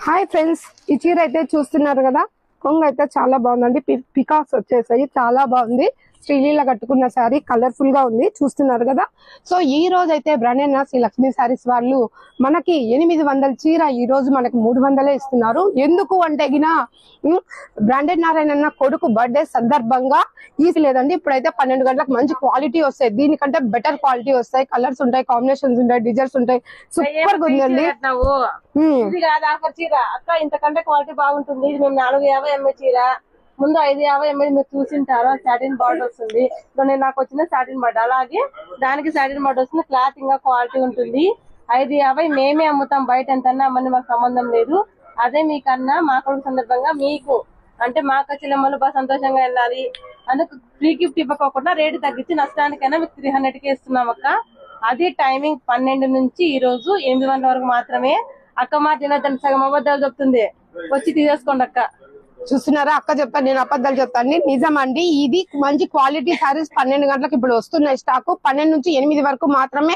Hi friends, ఈ చీర అయితే చూస్తున్నారు కదా. కొంగ అయితే చాలా బాగుందండి. పికాక్స్ వచ్చేసాయి, చాలా బాగుంది. శ్రీలీల కట్టుకున్న శారీ కలర్ఫుల్ గా ఉంది, చూస్తున్నారు కదా. సో ఈ రోజు అయితే బ్రాండెడ్ శ్రీ లక్ష్మీ శారీస్ వాళ్ళు మనకి 800 చీర ఈ రోజు మనకి 300 ఇస్తున్నారు. ఎందుకు అంటే గిన బ్రాండెడ్ నారాయణ కొడుకు బర్త్డే సందర్భంగా ఈజీ లేదండి. ఇప్పుడైతే 12 గంటలకు మంచి క్వాలిటీ వస్తాయి, దీనికంటే బెటర్ క్వాలిటీ వస్తాయి. కలర్స్ ఉంటాయి, కాంబినేషన్స్ ఉంటాయి, డిజైన్స్ ఉంటాయి. సూపర్ గా ఉందండి. ఇది కాదు ఆఫర్ చీర అక్క, ఇంతకంటే క్వాలిటీ బాగుంటుంది. ఇది మేము 450 ml చీర, ముందు 550 ml మీరు చూసింటారు. సాటిన్ బార్డర్ వస్తుంది, నాకు వచ్చిన సాటిన్ బార్డర్, అలాగే దానికి సాటిన్ బార్డర్ వస్తుంది. క్లాత్ ఇంకా క్వాలిటీ ఉంటుంది. 550 మేమే అమ్ముతాం, బయట ఎంత అమ్మని మాకు సంబంధం లేదు. అదే మీకన్నా మా కొడుకు సందర్భంగా మీకు అంటే మా చెల్లెమ్మలు బాగా సంతోషంగా వెళ్ళాలి అందుకు ఫ్రీ గిఫ్ట్ ఇవ్వకోకుండా రేటు తగ్గించి నష్టానికైనా మీకు 300కే ఇస్తున్నాం అక్క. అది టైమింగ్ 12 నుంచి ఈ రోజు 8 గంటల వరకు మాత్రమే. అక్క మాట తినద్దని సగం అబద్ధాలు చెప్తుంది, వచ్చి తీసేసుకోండి అక్క. చూస్తున్నారా, అక్క చెప్తాను, నేను అబద్ధాలు చెప్తాను. నిజం అండి, ఇది మంచి క్వాలిటీ శారీస్ 12 గంటలకు ఇప్పుడు వస్తున్నాయి స్టాక్. 12 నుంచి 8 వరకు మాత్రమే